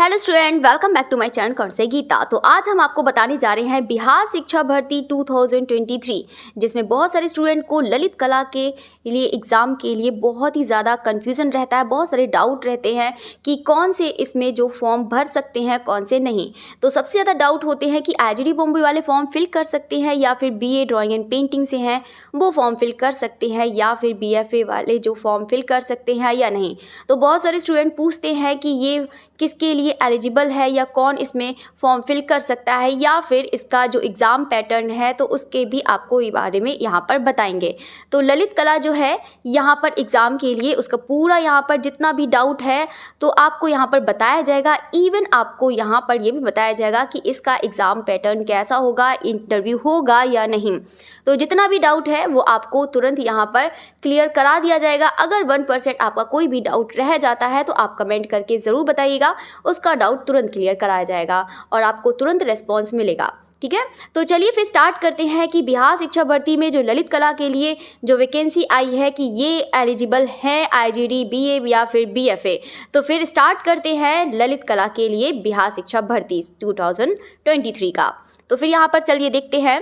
Hello student, welcome back to my channel कौरसे गीता। तो आज हम आपको बताने जा रहे हैं बिहार शिक्षा भर्ती 2023, जिसमें बहुत सारे स्टूडेंट को ललित कला के लिए एग्ज़ाम के लिए बहुत ही ज़्यादा कन्फ्यूज़न रहता है, बहुत सारे डाउट रहते हैं कि कौन से इसमें जो फॉर्म भर सकते हैं, कौन से नहीं। तो सबसे ज़्यादा डाउट होते हैं कि आईजीडी बॉम्बे वाले फॉर्म फिल कर सकते हैं या फिर बीए ड्राइंग एंड पेंटिंग से हैं वो फॉर्म फिल कर सकते हैं, या फिर बीएफए वाले जो फॉर्म फिल कर सकते हैं या नहीं। तो बहुत सारे स्टूडेंट पूछते हैं कि ये किसके लिए एलिजिबल है या कौन इसमें फॉर्म फिल कर सकता है, या फिर इसका जो एग्ज़ाम पैटर्न है तो उसके भी आपको इस बारे में यहाँ पर बताएंगे। तो ललित कला जो है यहाँ पर एग्ज़ाम के लिए उसका पूरा यहाँ पर जितना भी डाउट है तो आपको यहाँ पर बताया जाएगा। इवन आपको यहाँ पर ये भी बताया जाएगा कि इसका एग्ज़ाम पैटर्न कैसा होगा, इंटरव्यू होगा या नहीं। तो जितना भी डाउट है वो आपको तुरंत यहाँ पर क्लियर करा दिया जाएगा। अगर 1% आपका कोई भी डाउट रह जाता है तो आप कमेंट करके ज़रूर बताइएगा, उसका डाउट तुरंत क्लियर कराया जाएगा और आपको तुरंत रेस्पॉन्स मिलेगा। ठीक है, तो चलिए फिर स्टार्ट करते हैं कि बिहार शिक्षा भर्ती में जो ललित कला के लिए जो वैकेंसी आई है कि ये एलिजिबल हैं आईजीडी, बीए या फिर बीएफए। तो फिर स्टार्ट करते हैं ललित कला के लिए बिहार शिक्षा भर्ती 2023 का। तो फिर यहाँ पर चलिए देखते हैं।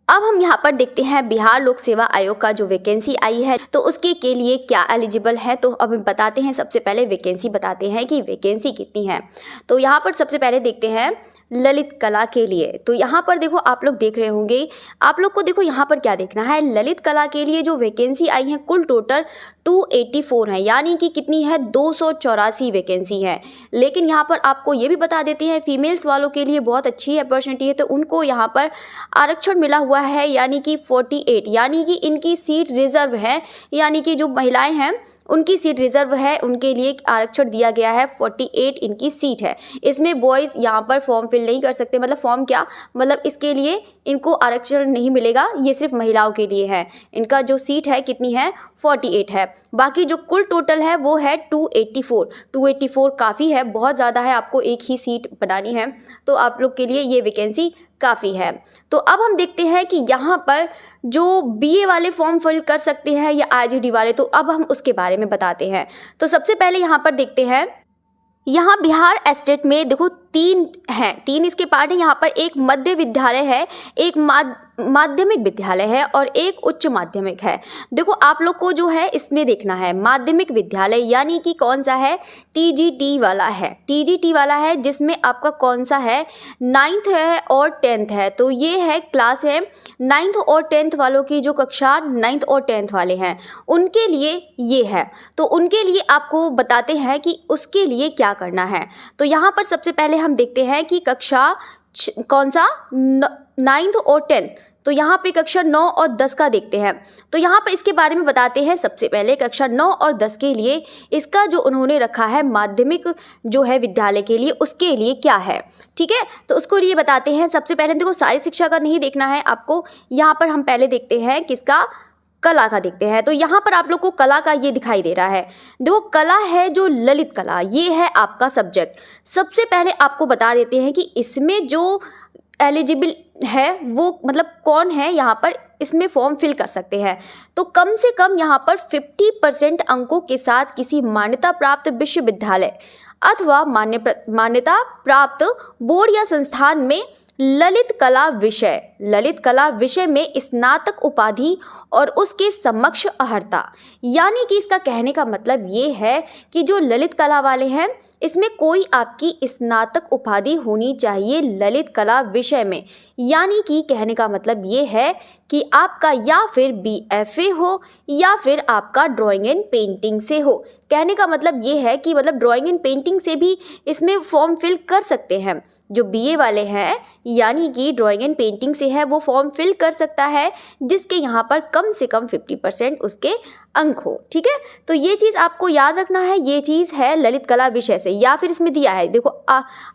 अब हम यहाँ पर देखते हैं बिहार लोक सेवा आयोग का जो वैकेंसी आई है तो उसके के लिए क्या एलिजिबल है। तो अब हम बताते हैं, सबसे पहले वैकेंसी बताते हैं कि वैकेंसी कितनी है। तो यहाँ पर सबसे पहले देखते हैं ललित कला के लिए। तो यहाँ पर देखो, आप लोग देख रहे होंगे, आप लोग को देखो यहाँ पर क्या देखना है। ललित कला के लिए जो वैकेंसी आई है कुल टोटल 284 है, यानी कि कितनी है 284 वैकेंसी है। लेकिन यहाँ पर आपको ये भी बता देते हैं फीमेल्स वालों के लिए बहुत अच्छी अपॉर्चुनिटी है, तो उनको यहाँ पर आरक्षण मिला हुआ है, यानी कि 48, यानी कि इनकी सीट रिजर्व है, यानी कि जो महिलाएं हैं उनकी सीट रिजर्व है, उनके लिए आरक्षण दिया गया है। 48 इनकी सीट है। इसमें बॉयज़ यहाँ पर फॉर्म फिल नहीं कर सकते। मतलब फॉर्म क्या, मतलब इसके लिए इनको आरक्षण नहीं मिलेगा, ये सिर्फ महिलाओं के लिए है। इनका जो सीट है कितनी है 48 है। बाकी जो कुल टोटल है वो है 284 काफ़ी है, बहुत ज़्यादा है। आपको एक ही सीट बनानी है तो आप लोग के लिए ये वैकेंसी काफ़ी है। तो अब हम देखते हैं कि यहाँ पर जो बीए वाले फॉर्म फिल कर सकते हैं या आईजीडी वाले, तो अब हम उसके बारे में बताते हैं। तो सबसे पहले यहाँ पर देखते हैं, यहाँ बिहार स्टेट में देखो 3 हैं, 3 इसके पार्ट हैं। यहाँ पर एक मध्य विद्यालय है, एक माध्यमिक विद्यालय है और एक उच्च माध्यमिक है। देखो आप लोग को जो है इसमें देखना है माध्यमिक विद्यालय, यानी कि कौन सा है, टीजीटी वाला है। टीजीटी वाला है जिसमें आपका कौन सा है 9th है और 10th है। तो ये है क्लास है 9th और 10th वालों की, जो कक्षा 9th और 10th वाले हैं उनके लिए ये है। तो उनके लिए आपको बताते हैं कि उसके लिए क्या करना है। तो यहाँ पर सबसे पहले हम देखते हैं कि कक्षा कौन सा 9th और 10th, तो यहाँ पे कक्षा 9 और 10 का देखते हैं। तो यहाँ पर इसके बारे में बताते हैं। सबसे पहले कक्षा 9 और 10 के लिए इसका जो उन्होंने रखा है माध्यमिक जो है विद्यालय के लिए, उसके लिए क्या है, ठीक है। तो उसको लिए बताते हैं। सबसे पहले देखो सारी शिक्षा का नहीं देखना है आपको, यहाँ पर हम पहले देखते हैं किसका, कला का देखते हैं। तो यहाँ पर आप लोग को कला का ये दिखाई दे रहा है। देखो कला है जो ललित कला, ये है आपका सब्जेक्ट। सबसे पहले आपको बता देते हैं कि इसमें जो एलिजिबल है वो मतलब कौन है यहाँ पर इसमें फॉर्म फिल कर सकते हैं। तो कम से कम यहाँ पर 50% अंकों के साथ किसी मान्यता प्राप्त विश्वविद्यालय अथवा मान्यता प्राप्त बोर्ड या संस्थान में ललित कला विषय में स्नातक उपाधि और उसके समक्ष अर्हता। यानी कि इसका कहने का मतलब ये है कि जो ललित कला वाले हैं इसमें कोई आपकी स्नातक उपाधि होनी चाहिए ललित कला विषय में। यानी कि कहने का मतलब ये है कि आपका या फिर बीएफए हो या फिर आपका ड्राइंग एंड पेंटिंग से हो। कहने का मतलब ये है कि मतलब ड्राइंग एंड पेंटिंग से भी इसमें फॉर्म फिल कर सकते हैं। जो बीए वाले हैं यानी कि ड्राइंग एंड पेंटिंग से है वो फॉर्म फिल कर सकता है, जिसके यहाँ पर कम से कम 50% उसके अंक हो, ठीक है। तो ये चीज़ आपको याद रखना है। ये चीज़ है ललित कला विषय से, या फिर इसमें दिया है देखो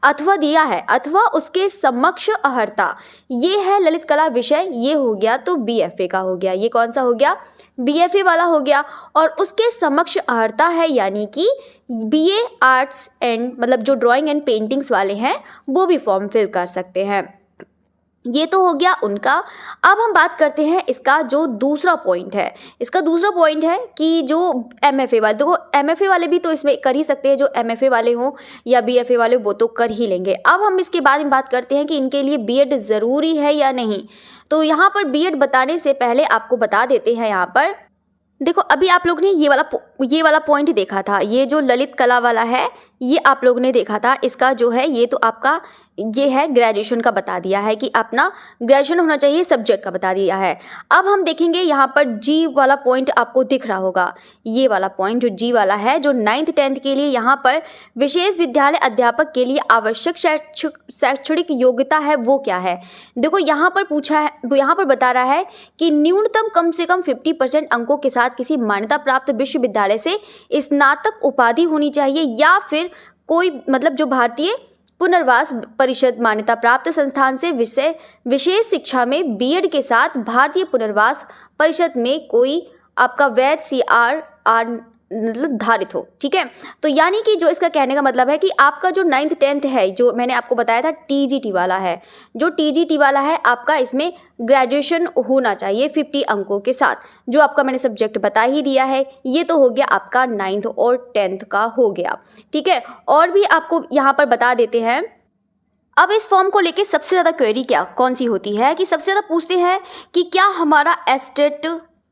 अथवा दिया है, अथवा उसके समक्ष अर्हता, ये है ललित कला विषय, ये हो गया तो बीएफए का हो गया। ये कौन सा हो गया, बीएफए वाला हो गया। और उसके समक्ष अर्हता है यानी कि बीए आर्ट्स एंड मतलब जो ड्राइंग एंड पेंटिंग्स वाले हैं वो भी फॉर्म फिल कर सकते हैं। ये तो हो गया उनका। अब हम बात करते हैं इसका जो दूसरा पॉइंट है। इसका दूसरा पॉइंट है कि जो एमएफए वाले, देखो एमएफए वाले भी तो इसमें कर ही सकते हैं, जो एमएफए वाले हों या बीएफए वाले वो तो कर ही लेंगे। अब हम इसके बारे में बात करते हैं कि इनके लिए बीएड ज़रूरी है या नहीं। तो यहाँ पर बीएड बताने से पहले आपको बता देते हैं, यहाँ पर देखो अभी आप लोग ने ये वाला पॉइंट देखा था, ये जो ललित कला वाला है ये आप लोग ने देखा था। इसका जो है ये तो आपका ये है ग्रेजुएशन का बता दिया है कि अपना ग्रेजुएशन होना चाहिए, सब्जेक्ट का बता दिया है। अब हम देखेंगे यहाँ पर जी वाला पॉइंट आपको दिख रहा होगा, ये वाला पॉइंट जो जी वाला है, जो 9th 10th के लिए यहाँ पर विशेष विद्यालय अध्यापक के लिए आवश्यक शैक्षणिक योग्यता है वो क्या है। देखो यहाँ पर पूछा है, यहाँ पर बता रहा है कि न्यूनतम कम से कम 50% अंकों के साथ किसी मान्यता प्राप्त विश्वविद्यालय से स्नातक उपाधि होनी चाहिए, या फिर कोई मतलब जो भारतीय पुनर्वास परिषद मान्यता प्राप्त संस्थान से विशेष शिक्षा में बीएड के साथ भारतीय पुनर्वास परिषद में कोई आपका वैध CRR मतलब धारित हो। ठीक है, तो यानी कि जो इसका कहने का मतलब है कि आपका जो 9th 10th है, जो मैंने आपको बताया था TGT वाला है, जो TGT वाला है आपका इसमें ग्रेजुएशन होना चाहिए 50 अंकों के साथ, जो आपका मैंने सब्जेक्ट बता ही दिया है। ये तो हो गया आपका 9th और 10th का हो गया। ठीक है, और भी आपको यहाँ पर बता देते हैं। अब इस फॉर्म को लेके सबसे ज़्यादा क्वेरी कौन सी होती है कि सबसे ज़्यादा पूछते हैं कि क्या हमारा एस्टेट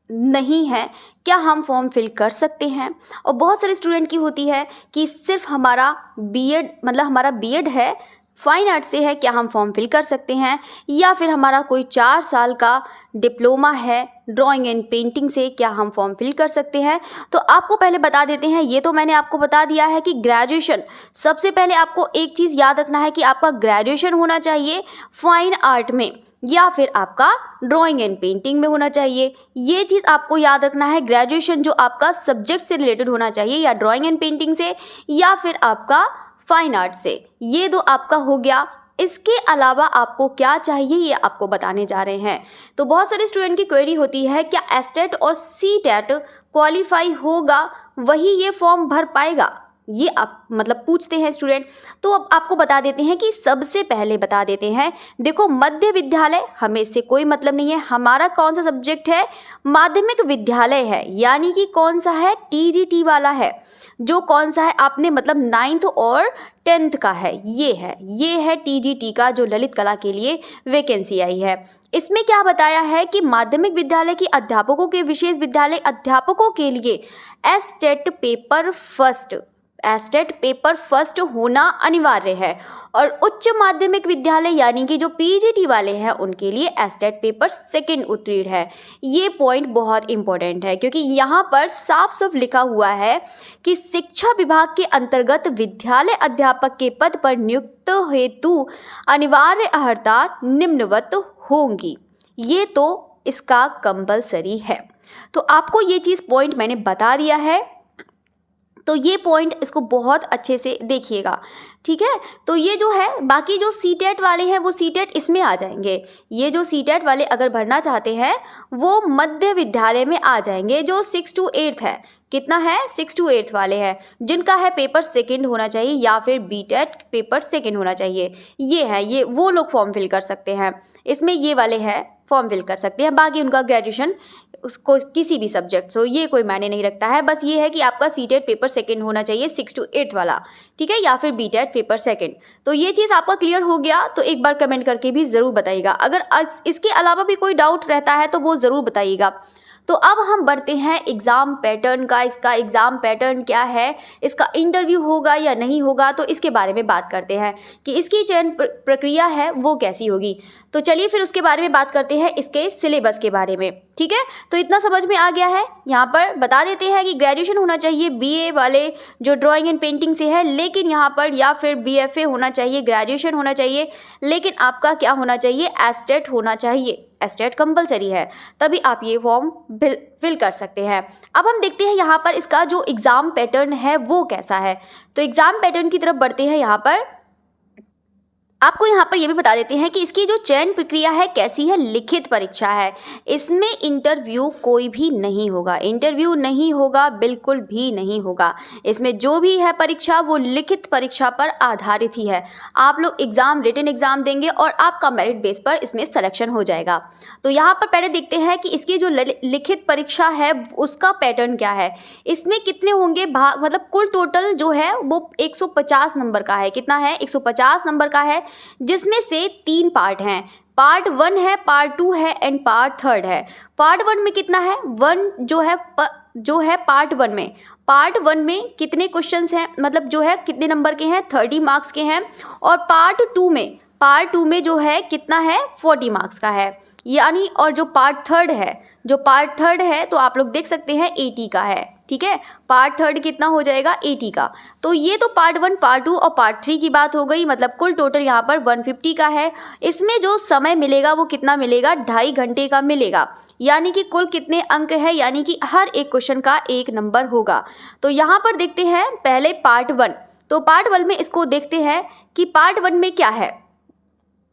नहीं है, क्या हम फॉर्म फिल कर सकते हैं। और बहुत सारे स्टूडेंट की होती है कि सिर्फ हमारा बीएड मतलब हमारा बीएड है, फाइन आर्ट से है, क्या हम फॉर्म फिल कर सकते हैं, या फिर हमारा कोई 4 साल का डिप्लोमा है ड्राइंग एंड पेंटिंग से, क्या हम फॉर्म फिल कर सकते हैं। तो आपको पहले बता देते हैं, ये तो मैंने आपको बता दिया है कि ग्रेजुएशन, सबसे पहले आपको एक चीज़ याद रखना है कि आपका ग्रेजुएशन होना चाहिए फाइन आर्ट में या फिर आपका ड्राइंग एंड पेंटिंग में होना चाहिए। ये चीज़ आपको याद रखना है, ग्रेजुएशन जो आपका सब्जेक्ट से रिलेटेड होना चाहिए, या ड्राइंग एंड पेंटिंग से या फिर आपका फाइन आर्ट से। ये दो आपका हो गया। इसके अलावा आपको क्या चाहिए ये आपको बताने जा रहे हैं। तो बहुत सारे स्टूडेंट की क्वेरी होती है, क्या एस्टेट और सीटेट क्वालिफाई होगा वही ये फॉर्म भर पाएगा, ये आप मतलब पूछते हैं स्टूडेंट। तो अब आपको बता देते हैं कि सबसे पहले बता देते हैं, देखो मध्य विद्यालय हमें इससे कोई मतलब नहीं है, हमारा कौन सा सब्जेक्ट है, माध्यमिक विद्यालय है, यानी कि कौन सा है, TGT वाला है, जो कौन सा है आपने मतलब 9th और 10th का है, ये है TGT का जो ललित कला के लिए वैकेंसी आई है। इसमें क्या बताया है कि माध्यमिक विद्यालय के अध्यापकों के विशेष विद्यालय अध्यापकों के लिए एस्टेट पेपर फर्स्ट होना अनिवार्य है, और उच्च माध्यमिक विद्यालय यानी कि जो PGT वाले हैं उनके लिए एस्टेट पेपर सेकंड उत्तीर्ण है। ये पॉइंट बहुत इंपॉर्टेंट है, क्योंकि यहाँ पर साफ साफ लिखा हुआ है कि शिक्षा विभाग के अंतर्गत विद्यालय अध्यापक के पद पर नियुक्त हेतु अनिवार्य अर्हता निम्नवत होंगी। ये तो इसका कंपलसरी है। तो आपको ये चीज़ पॉइंट मैंने बता दिया है, तो ये पॉइंट इसको बहुत अच्छे से देखिएगा। ठीक है, तो ये जो है बाकी जो सीटेट वाले हैं वो सीटेट इसमें आ जाएंगे। ये जो सीटेट वाले अगर भरना चाहते हैं वो मध्य विद्यालय में आ जाएंगे, जो 6 to 8 है। कितना है, 6 to 8 वाले हैं, जिनका है पेपर सेकंड होना चाहिए या फिर बीटेट पेपर सेकंड होना चाहिए। ये वो लोग फॉर्म फिल कर सकते हैं, इसमें ये वाले हैं फॉर्म फिल कर सकते हैं। बाकी उनका ग्रेजुएशन उसको किसी भी सब्जेक्ट से हो, ये कोई मायने नहीं रखता है। बस ये है कि आपका सीटेट पेपर सेकंड होना चाहिए 6 to 8 वाला, ठीक है, या फिर बीटेट पेपर सेकंड। तो ये चीज़ आपका क्लियर हो गया तो एक बार कमेंट करके भी ज़रूर बताइएगा। अगर इसके अलावा भी कोई डाउट रहता है तो वो ज़रूर बताइएगा। तो अब हम बढ़ते हैं एग्ज़ाम पैटर्न का। इसका एग्ज़ाम पैटर्न क्या है, इसका इंटरव्यू होगा या नहीं होगा, तो इसके बारे में बात करते हैं कि इसकी चयन प्रक्रिया है वो कैसी होगी। तो चलिए फिर उसके बारे में बात करते हैं, इसके सिलेबस के बारे में। ठीक है, तो इतना समझ में आ गया है। यहाँ पर बता देते हैं कि ग्रेजुएशन होना चाहिए BA वाले जो ड्राइंग एंड पेंटिंग से है, लेकिन यहाँ पर या फिर BFA होना चाहिए, ग्रेजुएशन होना चाहिए, लेकिन आपका क्या होना चाहिए, एस्टेट होना चाहिए। एस्टेट कंपलसरी है, तभी आप ये फॉर्म फिल कर सकते हैं। अब हम देखते हैं यहाँ पर इसका जो एग्ज़ाम पैटर्न है वो कैसा है। तो एग्ज़ाम पैटर्न की तरफ बढ़ते हैं। यहाँ पर आपको यहाँ पर ये भी बता देते हैं कि इसकी जो चयन प्रक्रिया है कैसी है, लिखित परीक्षा है। इसमें इंटरव्यू कोई भी नहीं होगा, इंटरव्यू नहीं होगा, बिल्कुल भी नहीं होगा। इसमें जो भी है परीक्षा वो लिखित परीक्षा पर आधारित ही है। आप लोग एग्ज़ाम, रिटन एग्ज़ाम देंगे और आपका मेरिट बेस पर इसमें सिलेक्शन हो जाएगा। तो यहाँ पर पहले देखते हैं कि इसकी जो लिखित परीक्षा है उसका पैटर्न क्या है। इसमें कितने होंगे भाग, मतलब कुल टोटल जो है वो 150 नंबर का है। कितना है? 150 नंबर का है, जिसमें से 3 पार्ट हैं। पार्ट 1 है, पार्ट 2 है एंड पार्ट 3 है। पार्ट 1 में कितना है? 1 जो है पार्ट 1 में कितने क्वेश्चंस हैं, मतलब जो है कितने नंबर के हैं? 30 मार्क्स के हैं। और पार्ट 2 में जो है कितना है? 40 मार्क्स का है यानी। और जो पार्ट 3 है तो आप लोग देख सकते हैं 80 का है। ठीक है, पार्ट 3 कितना हो जाएगा? 80 का। तो ये तो पार्ट 1, पार्ट 2 और पार्ट 3 की बात हो गई, मतलब कुल टोटल यहाँ पर 150 का है। इसमें जो समय मिलेगा वो कितना मिलेगा? 2.5 घंटे का मिलेगा। यानी कि कुल कितने अंक है? यानी कि हर एक क्वेश्चन का 1 नंबर होगा। तो यहाँ पर देखते हैं पहले पार्ट 1। तो पार्ट 1 में इसको देखते हैं कि पार्ट 1 में क्या है।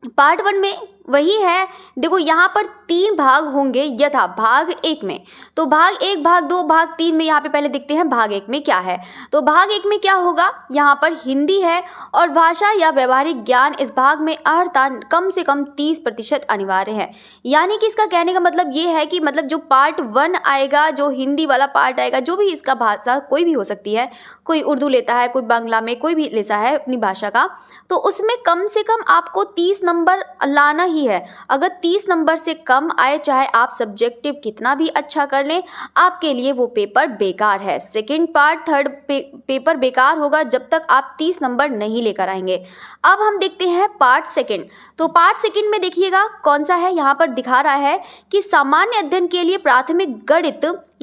पार्ट 1 में वही है, देखो यहाँ पर 3 भाग होंगे यथा भाग 1 में। तो भाग 1, भाग 2, भाग 3 में यहाँ पे पहले देखते हैं भाग 1 में क्या है। तो भाग 1 में क्या होगा? यहाँ पर हिंदी है और भाषा या व्यवहारिक ज्ञान। इस भाग में अर्हता कम से कम 30% अनिवार्य है। यानी कि इसका कहने का मतलब ये है कि मतलब जो पार्ट 1 आएगा, जो हिंदी वाला पार्ट आएगा, जो भी इसका भाषा कोई भी हो सकती है, कोई उर्दू लेता है, कोई बांग्ला में, कोई भी लेता है अपनी भाषा का, तो उसमें कम से कम आपको 30 नंबर लाना ही है। अगर 30 नंबर से कम आए, चाहे आप सब्जेक्टिव कितना भी अच्छा कर लें, आपके लिए वो पेपर बेकार है। सेकंड पार्ट, थर्ड पेपर बेकार होगा जब तक आप 30 नंबर नहीं लेकर आएंगे। अब हम देखते हैं पार्ट 2। तो पार्ट 2 में देखिएगा कौन सा है। यहाँ पर दिखा रहा है कि सामान्य अध्ययन के लिए प्राथमिक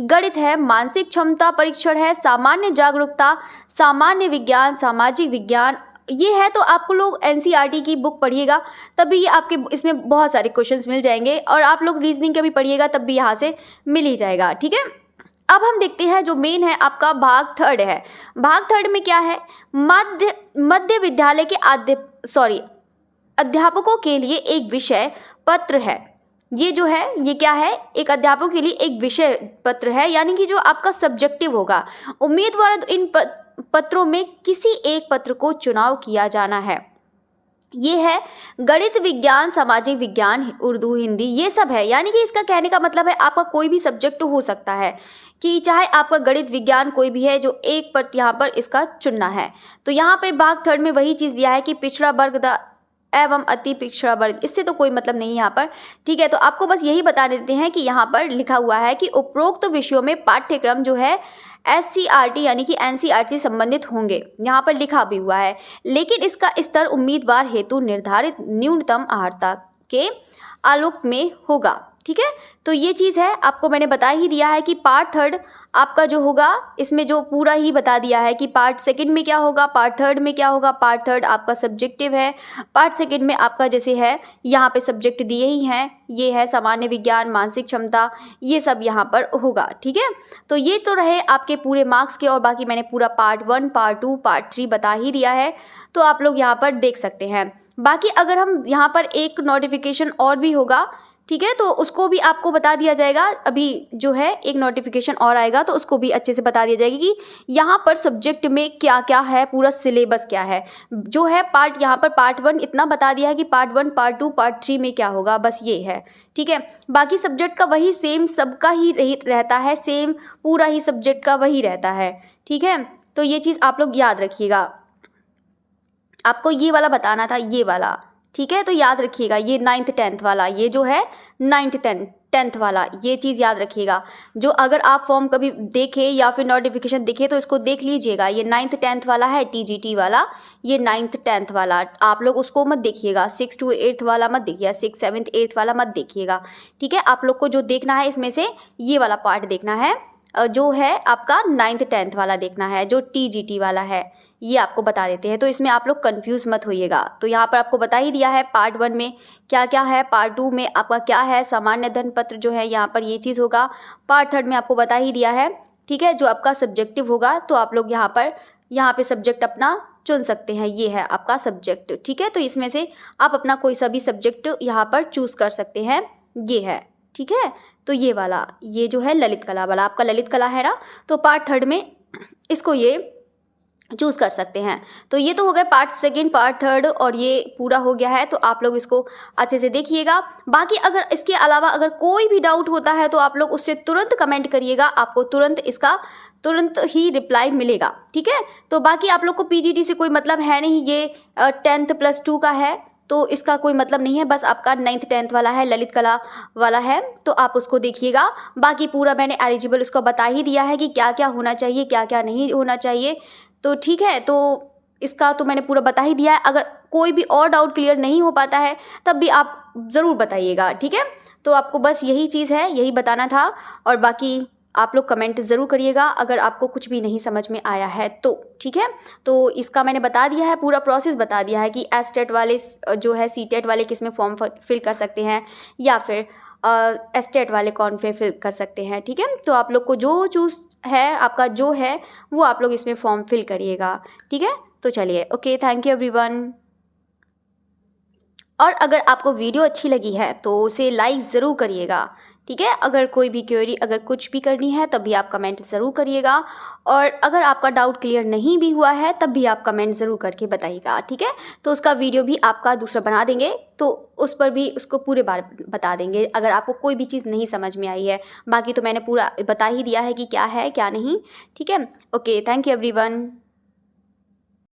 गणित है, मानसिक क्षमता परीक्षण है, सामान्य जागरूकता, सामान्य विज्ञान, सामाजिक विज्ञान, ये है। तो आपको लोग एनसीईआरटी की बुक पढ़िएगा तब भी ये आपके इसमें बहुत सारे क्वेश्चंस मिल जाएंगे। और आप लोग रीजनिंग का भी पढ़िएगा तब भी यहाँ से मिल ही जाएगा। ठीक है, अब हम देखते हैं जो मेन है आपका भाग 3 है। भाग 3 में क्या है? मध्य विद्यालय के अध्यापकों के लिए एक विषय पत्र है। ये जो है ये क्या है? एक अध्यापक के लिए एक विषय पत्र है, यानी कि जो आपका सब्जेक्टिव होगा। उम्मीदवार इन पत्रों में किसी एक पत्र को चुनाव किया जाना है। ये है गणित, विज्ञान, सामाजिक विज्ञान, उर्दू, हिंदी, ये सब है। यानी कि इसका कहने का मतलब है आपका कोई भी सब्जेक्ट हो सकता है, कि चाहे आपका गणित, विज्ञान कोई भी है, जो एक पत्र यहाँ पर इसका चुनना है। तो यहाँ पे भाग 3 में वही चीज़ दिया है कि पिछड़ा वर्ग एवं अति पिछड़ा वर्ग, इससे तो कोई मतलब नहीं यहाँ पर। ठीक है, तो आपको बस यही बता देते हैं कि यहाँ पर लिखा हुआ है कि उपरोक्त विषयों में पाठ्यक्रम जो है एससीईआरटी यानी कि एनसीईआरटी से संबंधित होंगे, यहाँ पर लिखा भी हुआ है। लेकिन इसका स्तर उम्मीदवार हेतु निर्धारित न्यूनतम अर्हता के आलोक में होगा। ठीक है, तो ये चीज़ है, आपको मैंने बता ही दिया है कि पार्ट 3 आपका जो होगा इसमें जो पूरा ही बता दिया है कि पार्ट 2 में क्या होगा, पार्ट 3 में क्या होगा। पार्ट 3 आपका सब्जेक्टिव है, पार्ट 2 में आपका जैसे है यहाँ पे सब्जेक्ट दिए ही हैं, ये है सामान्य विज्ञान, मानसिक क्षमता, ये सब यहाँ पर होगा। ठीक है, तो ये तो रहे आपके पूरे मार्क्स के, और बाकी मैंने पूरा पार्ट 1, पार्ट 2, पार्ट 3 बता ही दिया है, तो आप लोग यहाँ पर देख सकते हैं। बाकी अगर हम यहाँ पर एक नोटिफिकेशन और भी होगा, ठीक है, तो उसको भी आपको बता दिया जाएगा। अभी जो है एक नोटिफिकेशन और आएगा तो उसको भी अच्छे से बता दिया जाएगा कि यहाँ पर सब्जेक्ट में क्या क्या है, पूरा सिलेबस क्या है। जो है पार्ट यहाँ पर पार्ट 1 इतना बता दिया है कि पार्ट 1, पार्ट 2, पार्ट 3 में क्या होगा, बस ये है। ठीक है, बाकी सब्जेक्ट का वही सेम सबका ही रहता है, सेम पूरा ही सब्जेक्ट का वही रहता है। ठीक है, तो ये चीज़ आप लोग याद रखिएगा। आपको ये वाला बताना था, ये वाला। ठीक है, तो याद रखिएगा ये 9th 10th वाला, ये जो है 9th 10th वाला, ये चीज़ याद रखिएगा। जो अगर आप फॉर्म कभी देखें या फिर नोटिफिकेशन दिखे तो इसको देख लीजिएगा। ये 9th 10th वाला है, टीजीटी वाला, ये 9th 10th वाला। आप लोग उसको मत देखिएगा, 6 to 8 वाला मत देखिएगा, 6, 7, 8 वाला मत देखिएगा। ठीक है, आप लोग को जो देखना है इसमें से ये वाला पार्ट देखना है, जो है आपका 9th 10th वाला देखना है, जो टीजीटी वाला है, ये आपको बता देते हैं। तो इसमें आप लोग कंफ्यूज मत होइएगा। तो यहाँ पर आपको बता ही दिया है पार्ट 1 में क्या क्या है, पार्ट 2 में आपका क्या है, सामान्य अध्ययन पत्र जो है यहाँ पर ये चीज़ होगा, पार्ट 3 में आपको बता ही दिया है। ठीक है, जो आपका सब्जेक्टिव होगा तो आप लोग यहाँ पे सब्जेक्ट अपना चुन सकते हैं। ये है आपका सब्जेक्ट, ठीक है। तो इसमें से आप अपना कोई सा भी सब्जेक्ट यहाँ पर चूज़ कर सकते हैं। ये है, ठीक है। तो ये वाला, ये जो है ललित कला वाला आपका ललित कला है ना, तो पार्ट 3 में इसको ये चूज़ कर सकते हैं। तो ये तो हो गया पार्ट 2, पार्ट 3 और ये पूरा हो गया है। तो आप लोग इसको अच्छे से देखिएगा। बाकी अगर इसके अलावा अगर कोई भी डाउट होता है तो आप लोग उससे तुरंत कमेंट करिएगा, आपको तुरंत इसका तुरंत ही रिप्लाई मिलेगा, ठीक है। तो बाकी आप लोग को पीजीटी से कोई मतलब है नहीं, ये 10th + 2 का है तो इसका कोई मतलब नहीं है, बस आपका 9th 10th वाला है, ललित कला वाला है, तो आप उसको देखिएगा। बाकी पूरा मैंने एलिजिबल उसको बता ही दिया है कि क्या क्या होना चाहिए, क्या क्या नहीं होना चाहिए। तो ठीक है, तो इसका तो मैंने पूरा बता ही दिया है। अगर कोई भी और डाउट क्लियर नहीं हो पाता है तब भी आप ज़रूर बताइएगा, ठीक है। तो आपको बस यही चीज़ है, यही बताना था। और बाकी आप लोग कमेंट ज़रूर करिएगा अगर आपको कुछ भी नहीं समझ में आया है तो, ठीक है। तो इसका मैंने बता दिया है, पूरा प्रोसेस बता दिया है कि एस्टेट वाले जो है सीटेट वाले किस में फॉर्म फिल कर सकते हैं या फिर एस्टेट वाले कौन पे फिल कर सकते हैं, ठीक है। तो आप लोग को जो चूज़ है आपका जो है वो आप लोग इसमें फॉर्म फिल करिएगा, ठीक है। तो चलिए, ओके, थैंक यू एवरीवन। और अगर आपको वीडियो अच्छी लगी है तो उसे लाइक ज़रूर करिएगा, ठीक है। अगर कोई भी क्वेरी अगर कुछ भी करनी है तब भी आप कमेंट ज़रूर करिएगा। और अगर आपका डाउट क्लियर नहीं भी हुआ है तब भी आप कमेंट ज़रूर करके बताइएगा, ठीक है। तो उसका वीडियो भी आपका दूसरा बना देंगे, तो उस पर भी उसको पूरे बार बता देंगे अगर आपको कोई भी चीज़ नहीं समझ में आई है। बाकी तो मैंने पूरा बता ही दिया है कि क्या है क्या नहीं, ठीक है। Okay, thank you everyone.